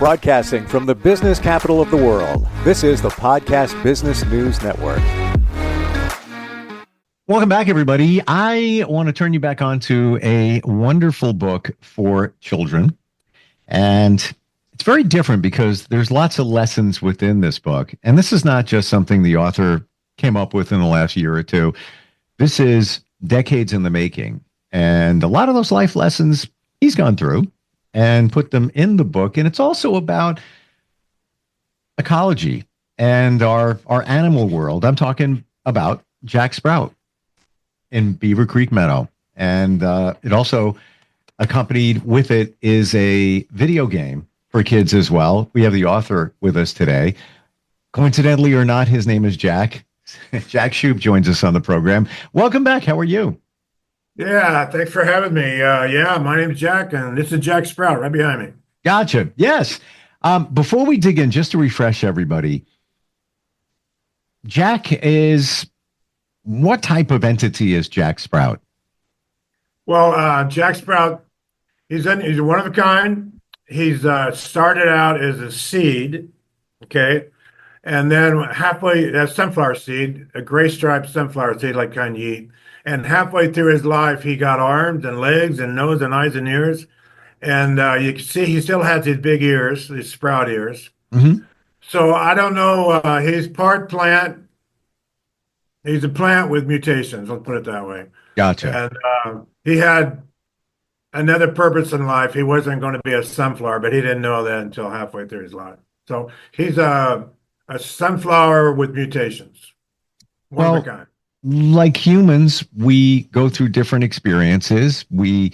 Broadcasting from the business capital of the world, this is the Podcast Business News Network. Welcome back, everybody. I want to turn you back onto a wonderful book for children. And it's very different because there's lots of lessons within this book. And this is not just something the author came up with in the last year or two. This is decades in the making. And a lot of those life lessons he's gone through and put them in the book. And it's also about ecology and our animal world. I'm talking about Jack Sprout in Beaver Creek Meadow. And it also accompanied with it is a video game for kids as well. We have the author with us today. Coincidentally or not, his name is Jack. Jack Shoop joins us on the program. Welcome back. How are you? Yeah, thanks for having me. My name's Jack, and this is Jack Sprout right behind me. Gotcha. Yes. Before we dig in, just to refresh everybody, Jack is, what type of entity is Jack Sprout? Well, Jack Sprout, he's a one of a kind. He's started out as a seed, okay? And then halfway, that's sunflower seed, a gray striped sunflower seed like kind you eat. And halfway through his life, he got arms and legs and nose and eyes and ears. And you can see he still has his big ears, his sprout ears. Mm-hmm. So I don't know. He's part plant. He's a plant with mutations. Let's put it that way. Gotcha. And he had another purpose in life. He wasn't going to be a sunflower, but he didn't know that until halfway through his life. So he's a sunflower with mutations. One of a kind. Like humans, we go through different experiences. We're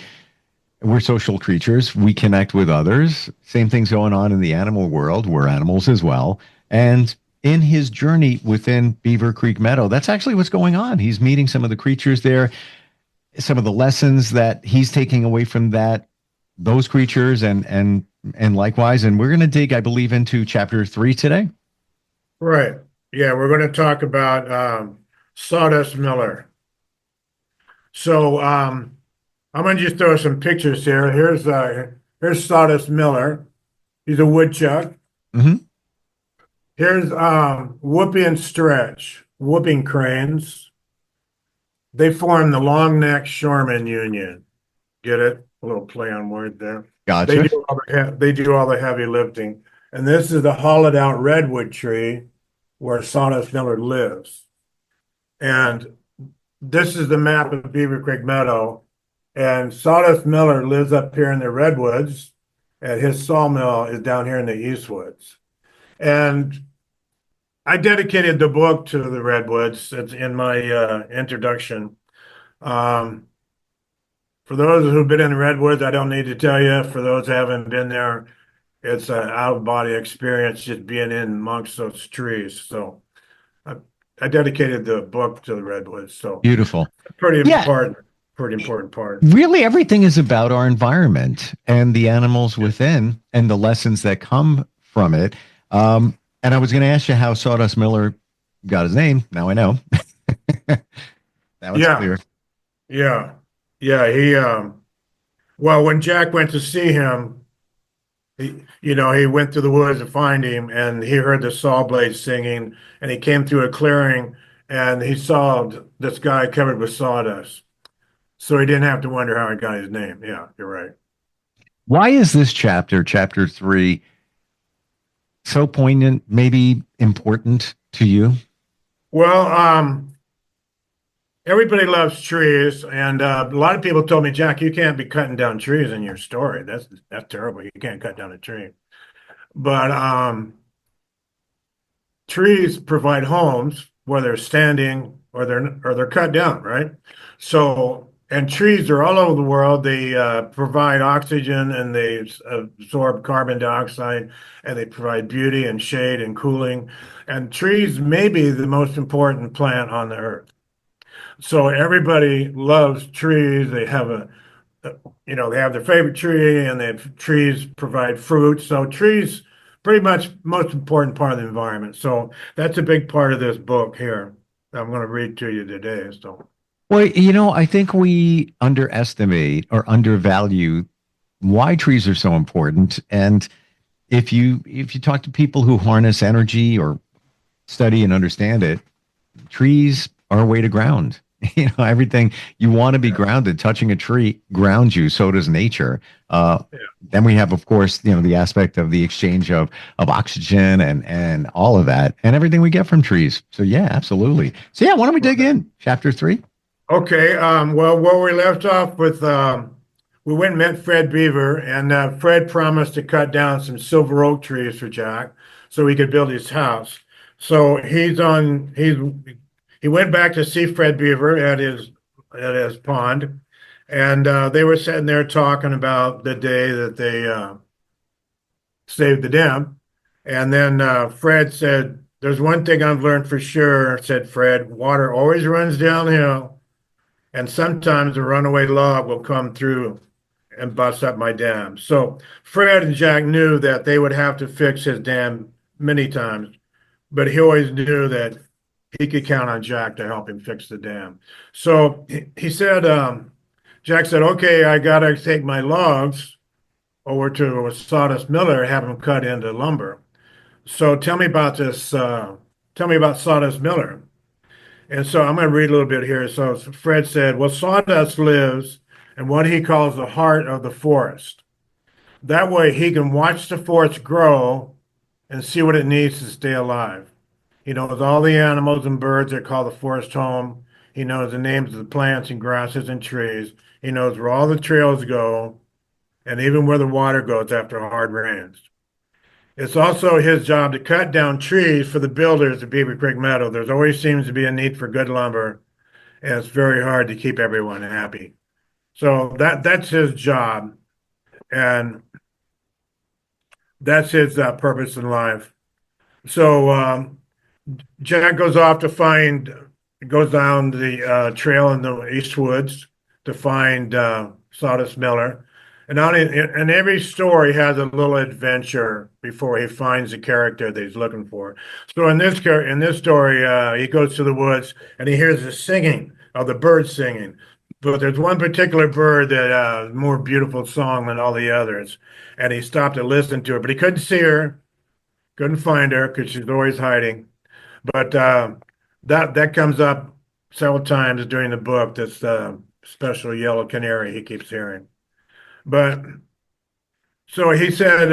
social creatures. We connect with others. Same thing's going on in the animal world. We're animals as well. And in his journey within Beaver Creek Meadow, that's actually what's going on. He's meeting some of the creatures there, some of the lessons that he's taking away from those creatures and likewise. And we're going to dig, I believe, into chapter 3 today. Right. Yeah, we're going to talk about Sawdust Miller. So I'm going to just throw some pictures here. Here's Sawdust Miller. He's a woodchuck. Mm-hmm. Here's Whoopie and Stretch, whooping cranes. They form the long-necked shoreman union. Get it? A little play on word there. Gotcha. They do all the heavy lifting. And this is the hollowed-out redwood tree where Sawdust Miller lives. And this is the map of Beaver Creek Meadow. And Sawdust Miller lives up here in the redwoods, and his sawmill is down here in the Eastwoods. And I dedicated the book to the redwoods. It's in my introduction. For those who've been in the redwoods, I don't need to tell you. For those who haven't been there, it's an out-of-body experience just being in amongst those trees. So I dedicated the book to the redwoods. So beautiful. Pretty important part. Really, everything is about our environment and the animals within and the lessons that come from it. And I was going to ask you how Sawdust Miller got his name. Now I know. That was clear. Yeah. He, well, when Jack went to see him, he went through the woods to find him, and he heard the saw blades singing, and he came through a clearing, and he saw this guy covered with sawdust. So he didn't have to wonder how he got his name. Yeah, you're right. Why is this chapter 3, so poignant, maybe important to you? Well, everybody loves trees, and a lot of people told me, Jack, you can't be cutting down trees in your story. That's terrible. You can't cut down a tree. But trees provide homes, whether they're standing or they're cut down, right? So, and trees are all over the world. They provide oxygen, and they absorb carbon dioxide, and they provide beauty and shade and cooling. And trees may be the most important plant on the earth. So everybody loves trees. They have they have their favorite tree, and trees provide fruit. So trees, pretty much most important part of the environment. So that's a big part of this book here. I'm going to read to you today. So. Well, I think we underestimate or undervalue why trees are so important. And if you talk to people who harness energy or study and understand it, trees are a way to ground. Everything you want to be grounded. Touching a tree grounds you. So does nature. Then we have, of course, the aspect of the exchange of oxygen and all of that, and everything we get from trees. So yeah, absolutely. So yeah, why don't we dig in chapter 3? Okay. Well, where we left off with, we went and met Fred Beaver, and Fred promised to cut down some silver oak trees for Jack so he could build his house. So he went back to see Fred Beaver at his pond, and they were sitting there talking about the day that they saved the dam. And then Fred said, "There's one thing I've learned for sure," said Fred. "Water always runs downhill, and sometimes a runaway log will come through and bust up my dam." So Fred and Jack knew that they would have to fix his dam many times, but he always knew that he could count on Jack to help him fix the dam. So he said, Jack said, "Okay, I got to take my logs over to a sawdust miller, have them cut into lumber. So tell me about this. Tell me about sawdust miller." And so I'm going to read a little bit here. So Fred said, "Well, sawdust lives in what he calls the heart of the forest. That way he can watch the forest grow and see what it needs to stay alive. He knows all the animals and birds that call the forest home. He knows the names of the plants and grasses and trees. He knows where all the trails go and even where the water goes after hard rains. It's also his job to cut down trees for the builders of Beaver Creek Meadow. There's always seems to be a need for good lumber, and it's very hard to keep everyone happy. So that's his job, and that's his purpose in life." So Jack goes down the trail in the East Woods to find Sawdust Miller. And every story has a little adventure before he finds the character that he's looking for. So in this story, he goes to the woods and he hears the singing of the birds singing. But there's one particular bird that more beautiful song than all the others. And he stopped to listen to her, but he couldn't see her, couldn't find her because she's always hiding. But that comes up several times during the book. This special yellow canary he keeps hearing. But so he said,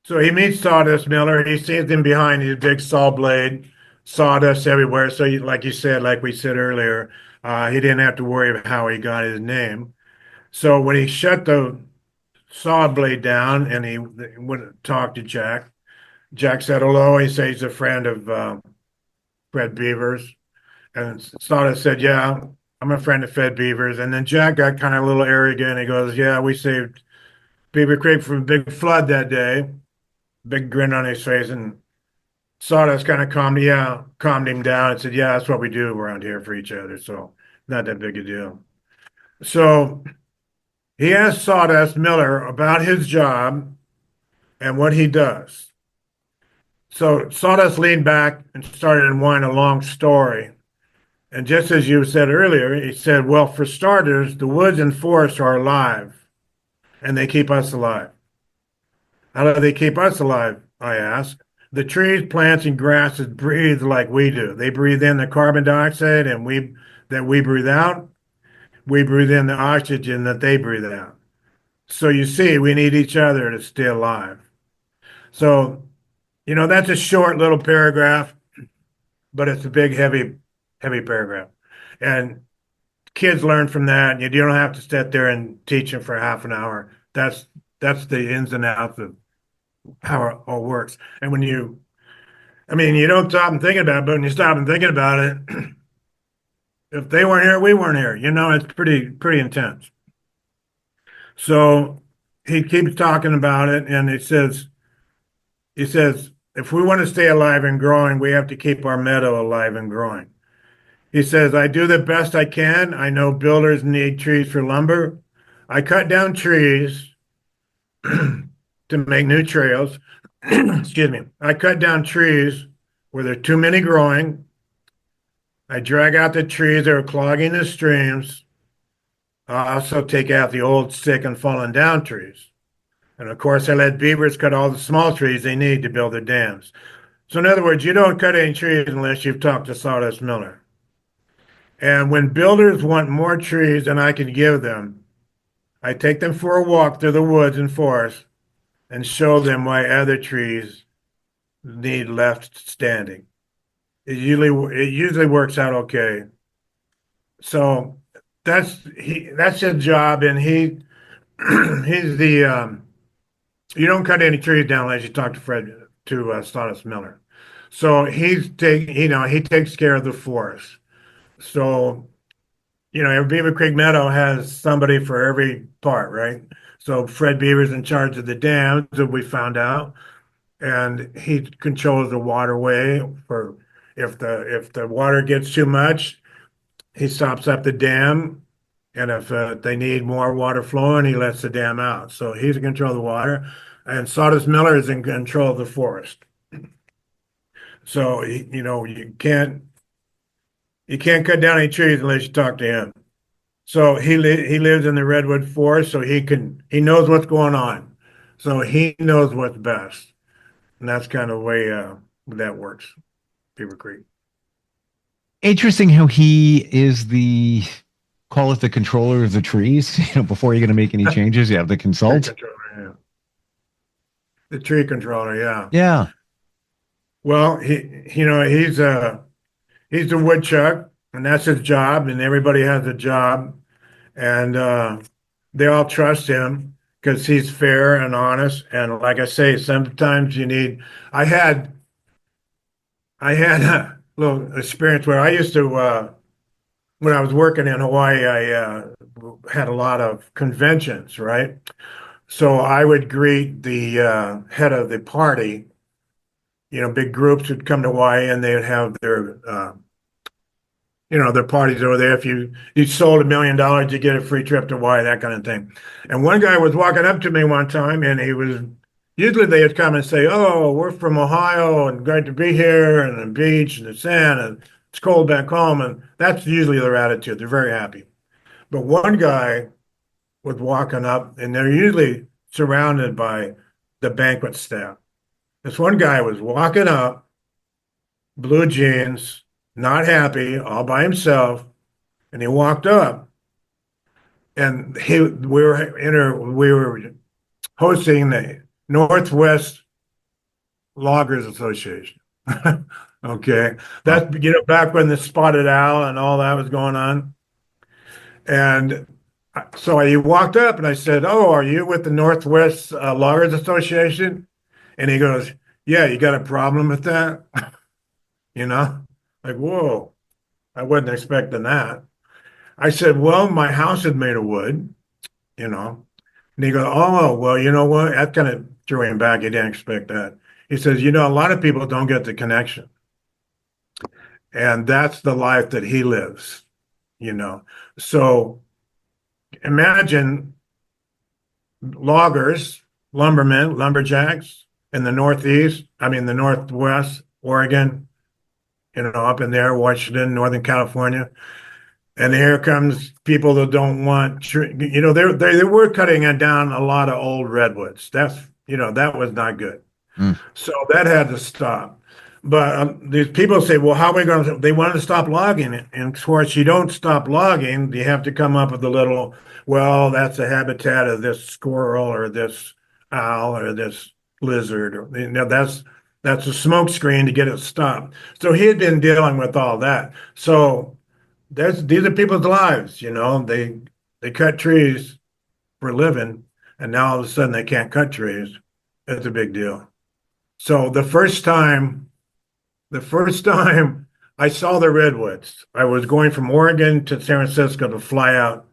so he meets Sawdust Miller. He sees him behind his big saw blade, sawdust everywhere. So, like you said, like we said earlier, he didn't have to worry about how he got his name. So when he shut the saw blade down and he went to talk to Jack, Jack said hello. He said he's a friend of Fred Beavers. And Sawdust said, "Yeah, I'm a friend of Fred Beavers." And then Jack got kind of a little arrogant. He goes, "Yeah, we saved Beaver Creek from a big flood that day." Big grin on his face. And Sawdust kind of calmed him down and said, "Yeah, that's what we do around here for each other. So not that big a deal." So he asked Sawdust Miller about his job and what he does. So Sawdust leaned back and started to whine a long story. And just as you said earlier, he said, "Well, for starters, the woods and forests are alive, and they keep us alive." "How do they keep us alive?" I asked. "The trees, plants, and grasses breathe like we do. They breathe in the carbon dioxide and we breathe out. We breathe in the oxygen that they breathe out. So you see, we need each other to stay alive." So, that's a short little paragraph, but it's a big, heavy, heavy paragraph. And kids learn from that. You don't have to sit there and teach them for half an hour. That's the ins and outs of how it all works. And you don't stop and think about it, but when you stop and thinking about it, if they weren't here, we weren't here. It's pretty intense. So he keeps talking about it, and he says, if we want to stay alive and growing, we have to keep our meadow alive and growing. He says, "I do the best I can. I know builders need trees for lumber. I cut down trees to make new trails." Excuse me. "I cut down trees where there are too many growing. I drag out the trees that are clogging the streams. I also take out the old, sick, and fallen down trees. And of course, I let beavers cut all the small trees they need to build their dams. So in other words, you don't cut any trees unless you've talked to Sawdust Miller. And when builders want more trees than I can give them, I take them for a walk through the woods and forest and show them why other trees need left standing. It usually works out okay. So that's his job, and he's the you don't cut any trees down unless you talk to Sawdust Miller. So he takes care of the forest. So Beaver Creek Meadow has somebody for every part, right? So Fred Beaver's in charge of the dams, that we found out, and he controls the waterway for if the water gets too much, he stops up the dam, and if they need more water flowing, he lets the dam out. So he's in control of the water, and Sawdust Miller is in control of the forest. So you can't cut down any trees unless you talk to him. So he lives in the redwood forest, so he knows what's going on. So he knows what's best, and that's kind of the way that works. Beaver Creek. Interesting how he is call it the controller of the trees. Before you're going to make any changes, you have the consult. The tree controller, yeah. Yeah. Well, he's the woodchuck, and that's his job, and everybody has a job, and they all trust him because he's fair and honest. And like I say, sometimes I had a little experience where I used to, when I was working in Hawaii, I had a lot of conventions, right? So I would greet the head of the party. Big groups would come to Hawaii, and they would have their parties over there. If you sold $1 million, you get a free trip to Hawaii, that kind of thing. And one guy was walking up to me one time, and usually they would come and say, "Oh, we're from Ohio, and great to be here, and the beach, and the sand, and it's cold back home." And that's usually their attitude. They're very happy. But one guy was walking up, and they're usually surrounded by the banquet staff. This one guy was walking up, blue jeans, not happy, all by himself, and he walked up, and we were hosting the Northwest Loggers Association. Okay, that's back when the spotted owl and all that was going on, and so he walked up, and I said, "Oh, are you with the Northwest Loggers Association?" And he goes, "Yeah, you got a problem with that?" Like, whoa, I wasn't expecting that. I said, "Well, my house is made of wood, you know." And he goes, "Oh, well, you know what?" That kind of threw him back. He didn't expect that. He says, "A lot of people don't get the connection." And that's the life that he lives. So imagine loggers, lumbermen, lumberjacks in the the Northwest, Oregon, up in there, Washington, Northern California. And here comes people that don't want, they were cutting down a lot of old redwoods. That was not good. So that had to stop. But these people say, well, how are we going to, they wanted to stop logging it. And of course, you don't stop logging. You have to come up with a little, well, that's the habitat of this squirrel or this owl or this lizard. Or, that's a smoke screen to get it stopped. So he had been dealing with all that. So these are people's lives, they cut trees for a living, and now all of a sudden they can't cut trees. It's a big deal. So the first time I saw the redwoods, I was going from Oregon to San Francisco to fly out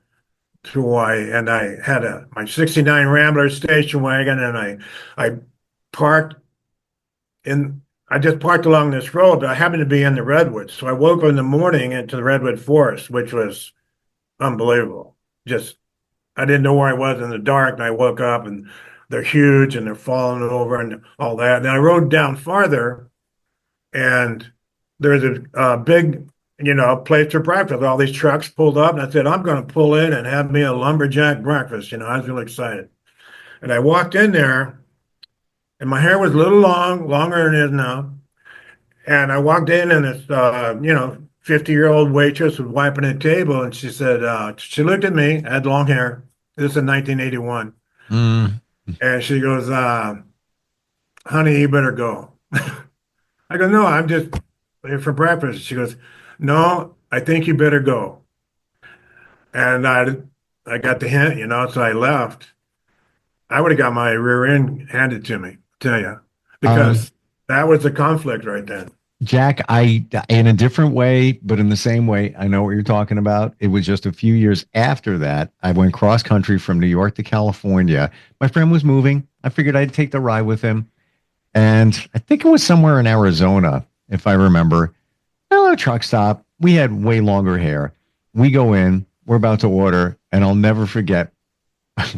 to Hawaii, and I had my '69 Rambler station wagon, and I parked I just parked along this road, but I happened to be in the redwoods. So I woke up in the morning into the redwood forest, which was unbelievable. I didn't know where I was in the dark, and I woke up, and they're huge, and they're falling over, and all that. And I rode down farther, and there's a big, place for breakfast. All these trucks pulled up, and I said, I'm going to pull in and have me a lumberjack breakfast. I was really excited. And I walked in there, and my hair was a little longer than it is now. And I walked in, and this, 50-year-old waitress was wiping the table, and she said, she looked at me, I had long hair. This is in 1981. Mm. And she goes, honey, you better go. I go, no, I'm just here for breakfast. She goes, no, I think you better go. And I got the hint, so I left. I would have got my rear end handed to me, tell you, Um, because that was the conflict right then. Jack, in a different way, but in the same way, I know what you're talking about. It was just a few years after that. I went cross country from New York to California. My friend was moving. I figured I'd take the ride with him. And I think it was somewhere in Arizona, if I remember. A truck stop. We had way longer hair. We go in, we're about to order, and I'll never forget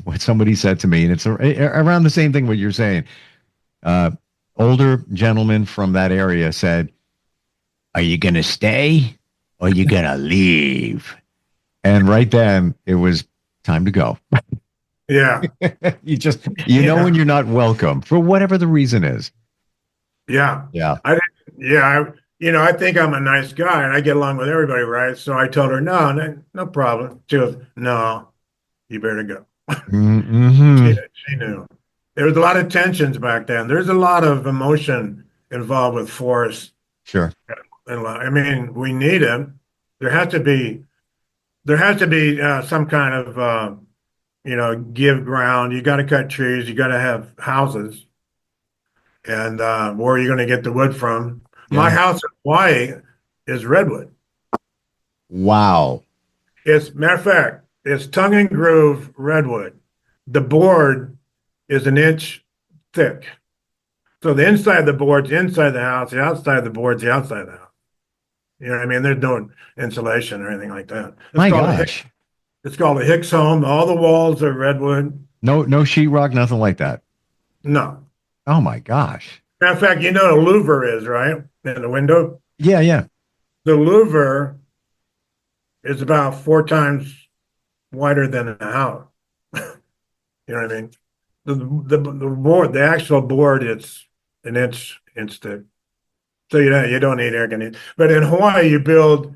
what somebody said to me. And it's around the same thing what you're saying. Older gentleman from that area said, are you going to stay or are you going to leave? And right then it was time to go. Yeah. You know when you're not welcome for whatever the reason is. Yeah. Yeah. I think I'm a nice guy and I get along with everybody, right? So I told her, no problem. She goes, no, you better go. Mm-hmm. She knew. There was a lot of tensions back then. There's a lot of emotion involved with force. Sure. I mean, we need it. There has to be some kind of give ground. You got to cut trees. You got to have houses, and where are you going to get the wood from? Yeah. My house in Hawaii is redwood. Wow. Matter of fact, it's tongue and groove redwood. The board is an inch thick. So the inside of the board's the inside of the house, the outside of the board's the outside of the house. You know what I mean? There's no insulation or anything like that. My gosh. It's called a Hicks home. All the walls are redwood. No sheetrock, nothing like that. No. Oh my gosh. Matter of fact, you know what a louver is, right? In the window? Yeah. The louver is about 4 times wider than a house. You know what I mean? The board, the actual board, it's an inch thick. So you don't need air conditioning. But in Hawaii, you build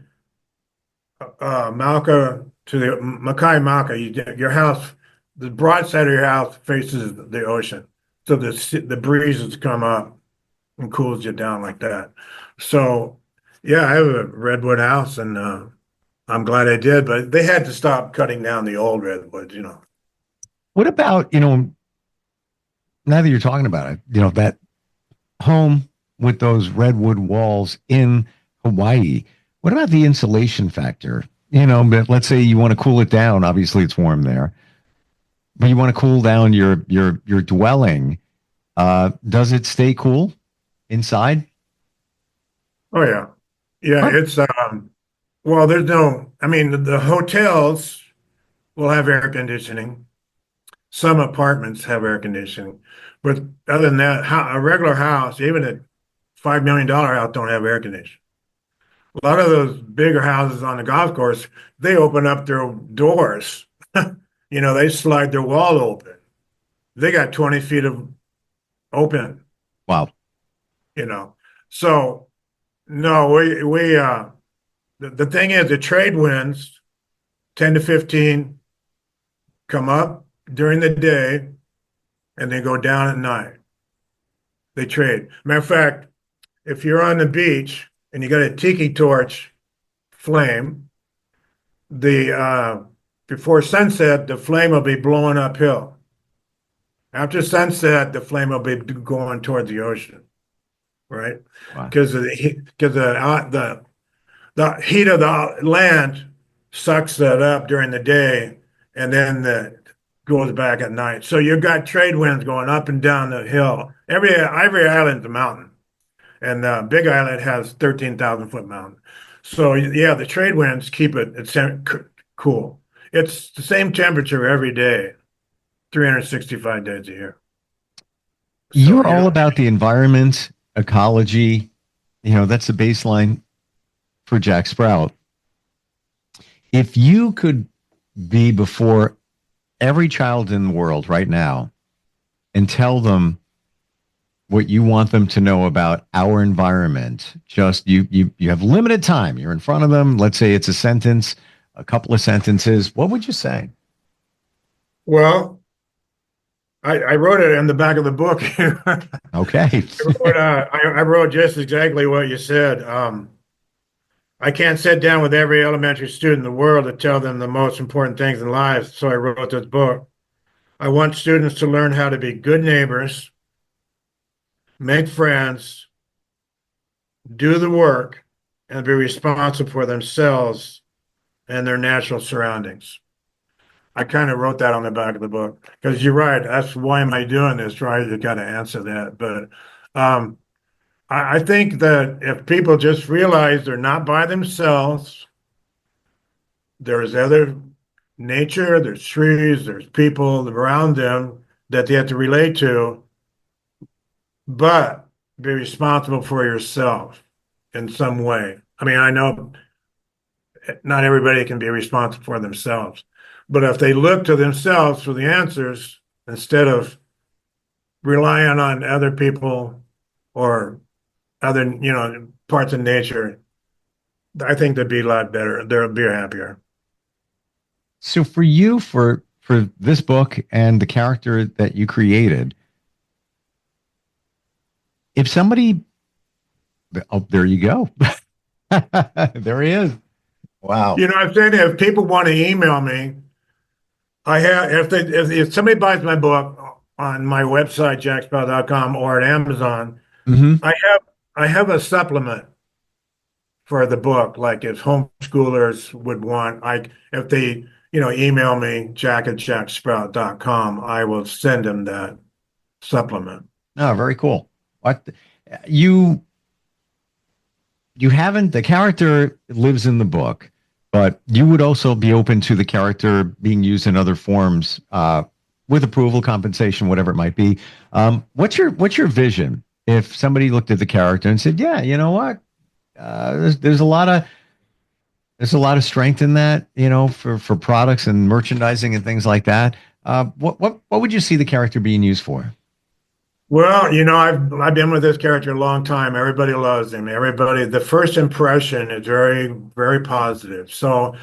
Mauka to the Makai Mauka. Your house, the broad side of your house faces the ocean, so the breezes come up and cools you down like that. So yeah, I have a redwood house, and I'm glad I did. But they had to stop cutting down the old redwoods. What about now that you're talking about it, that home with those redwood walls in Hawaii. What about the insulation factor? But let's say you want to cool it down. Obviously, it's warm there, but you want to cool down your dwelling. Does it stay cool inside? Oh yeah, yeah. Huh. It's well, there's no. I mean, the hotels will have air conditioning. Some apartments have air conditioning, but other than that, a regular house, even a $5 million house, don't have air conditioning. A lot of those bigger houses on the golf course, they open up their doors. They slide their wall open. They got 20 feet of open. Wow. So no, we the thing is, the trade winds 10 to 15 come up during the day and they go down at night. They trade. Matter of fact, if you're on the beach and you got a tiki torch flame, before sunset, the flame will be blowing uphill. After sunset, the flame will be going towards the ocean, right? Because the heat of the land sucks that up during the day, and then goes back at night. So you've got trade winds going up and down the hill. Every island's a mountain, and Big Island has 13,000-foot mountain. So yeah, the trade winds keep it's cool. It's the same temperature every day, 365 days a year. You're all about the environment, ecology. That's the baseline for Jack Sprout. If you could be before every child in the world right now, and tell them what you want them to know about our environment. Just you have limited time. You're in front of them. Let's say it's a sentence, a couple of sentences. What would you say? Well, I wrote it in the back of the book. Okay. I wrote just exactly what you said. I can't sit down with every elementary student in the world to tell them the most important things in life, so I wrote this book. I want students to learn how to be good neighbors, make friends, do the work, and be responsible for themselves and their natural surroundings. I kind of wrote that on the back of the book because you're right. That's why am I doing this, right? You got to answer that. But I think that if people just realize they're not by themselves, there's other nature, there's trees, there's people around them that they have to relate to, but be responsible for yourself in some way. I mean, I know not everybody can be responsible for themselves, but if they look to themselves for the answers instead of relying on other people or other, parts of nature, I think they'd be a lot better. They'll be happier. So for you, for this book and the character that you created, if somebody, oh, there you go. There he is. Wow. I'm saying if people want to email me, I have if somebody buys my book on my website, jacksprout.com, or at Amazon, Mm-hmm. I have a supplement for the book. Like if homeschoolers would want, like if they, email me, jack@jacksprout.com, I will send them that supplement. Oh, very cool. What you haven't, the character lives in the book, but you would also be open to the character being used in other forms, with approval, compensation, whatever it might be. What's your vision if somebody looked at the character and said, yeah, you know what? There's a lot of strength in that, for products and merchandising and things like that. What would you see the character being used for? Well, I've been with this character a long time. Everybody loves him. The first impression is very, very positive. So,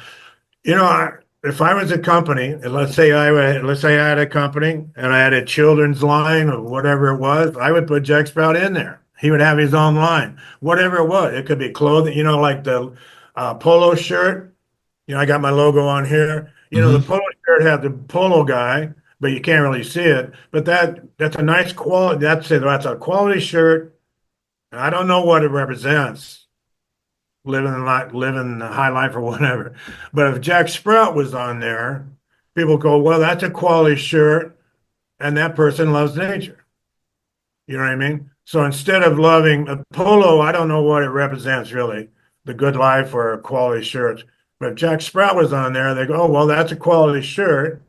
if I was a company, and let's say I had a company and I had a children's line or whatever it was, I would put Jack Sprout in there. He would have his own line, whatever it was. It could be clothing, like the polo shirt. I got my logo on here. The Mm-hmm. polo shirt had the polo guy, but you can't really see it. But that's a nice quality. That's a quality shirt. I don't know what it represents, living the high life or whatever. But if Jack Sprout was on there, people go, well, that's a quality shirt, and that person loves nature. You know what I mean? So instead of loving a polo, I don't know what it represents really, the good life or quality shirts. But if Jack Sprout was on there, they go, oh, well, that's a quality shirt,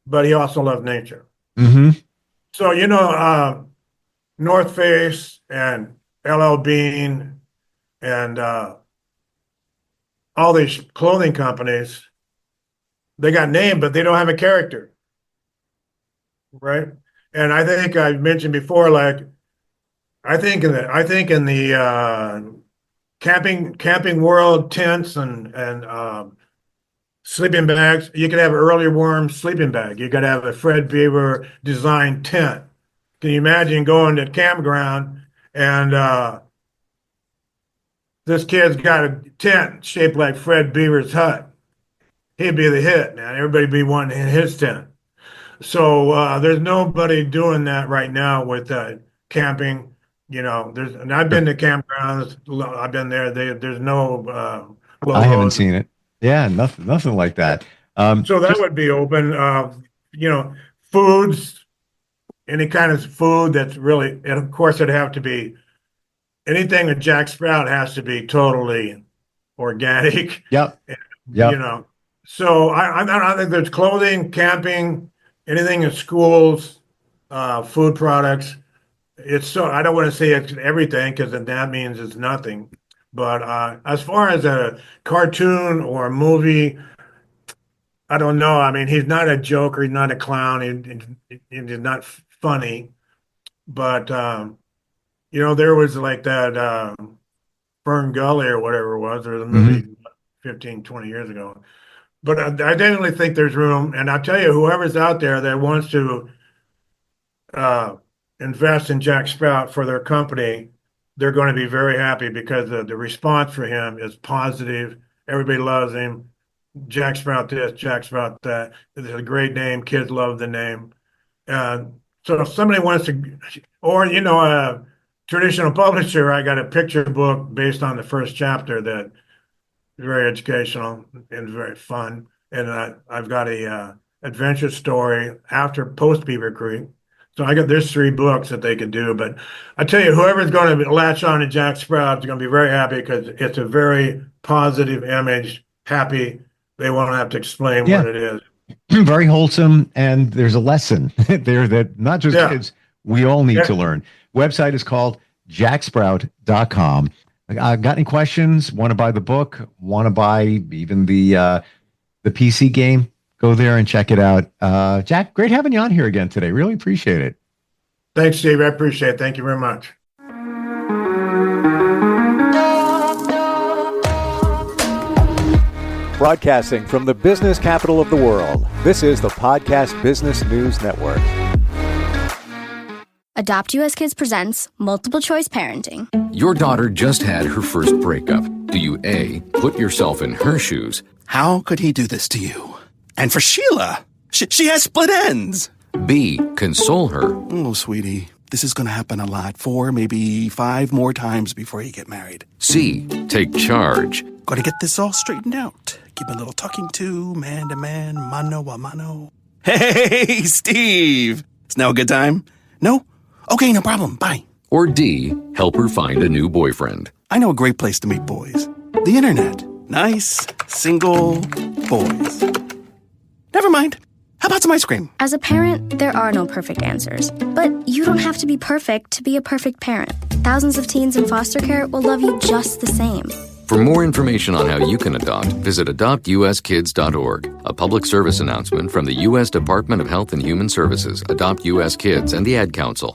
but he also loved nature. Mm-hmm. So, North Face and LL Bean and all these clothing companies, they got name, but they don't have a character, right? And I think I mentioned before, like I think in the camping world, tents and sleeping bags, you could have an early worm sleeping bag. You could have a Fred Beaver designed tent. Can you imagine going to campground and this kid's got a tent shaped like Fred Beaver's hut? He'd be the hit, man. Everybody'd be wanting his tent. So there's nobody doing that right now with camping. And I've been to campgrounds. I've been there. There's no I haven't logos. seen it. Yeah, nothing like that. So that Just would be open. Foods, any kind of food that's really, and of course, it'd have to be anything with Jack Sprout has to be totally organic. yep, you yep. know. So I think there's clothing, camping, anything in schools, food products. It's so I don't want to say it's everything because then that means it's nothing. But as far as a cartoon or a movie, I don't know. I mean, he's not a joker. He's not a clown. He's not funny. But, there was like that Fern Gully or whatever it was. There was a movie 15, 20 years ago. But I definitely think there's room. And I'll tell you, whoever's out there that wants to invest in Jack Sprout for their company, they're going to be very happy because the response for him is positive. Everybody loves him. Jack Sprout this, Jack Sprout that. It's a great name. Kids love the name. So if somebody wants to, or, a traditional publisher, I got a picture book based on the first chapter that is very educational and very fun. And I've got a adventure story after post Beaver Creek. So there's 3 books that they can do. But I tell you, whoever's going to latch on to Jack Sprout is going to be very happy because it's a very positive image, happy. They won't have to explain what it is. Very wholesome, and there's a lesson there that not just kids, we all need to learn. Website is called jacksprout.com. Got any questions? Want to buy the book? Want to buy even the PC game? Go there and check it out. Jack, great having you on here again today. Really appreciate it. Thanks, Steve. I appreciate it. Thank you very much. Broadcasting from the business capital of the world, this is the Podcast Business News Network. Adopt US Kids presents Multiple Choice Parenting. Your daughter just had her first breakup. Do you A, put yourself in her shoes? How could he do this to you? And for Sheila, she has split ends. B, console her? Oh, sweetie, this is going to happen a lot. 4, maybe 5 more times before you get married. C, take charge? Got to get this all straightened out. Give a little talking to, man to man, mano a mano. Hey, Steve! It's now a good time? No? Okay, no problem. Bye. Or D, help her find a new boyfriend? I know a great place to meet boys. The internet. Nice, single boys. Never mind. How about some ice cream? As a parent, there are no perfect answers. But you don't have to be perfect to be a perfect parent. Thousands of teens in foster care will love you just the same. For more information on how you can adopt, visit adoptuskids.org. A public service announcement from the U.S. Department of Health and Human Services, Adopt U.S. Kids, and the Ad Council.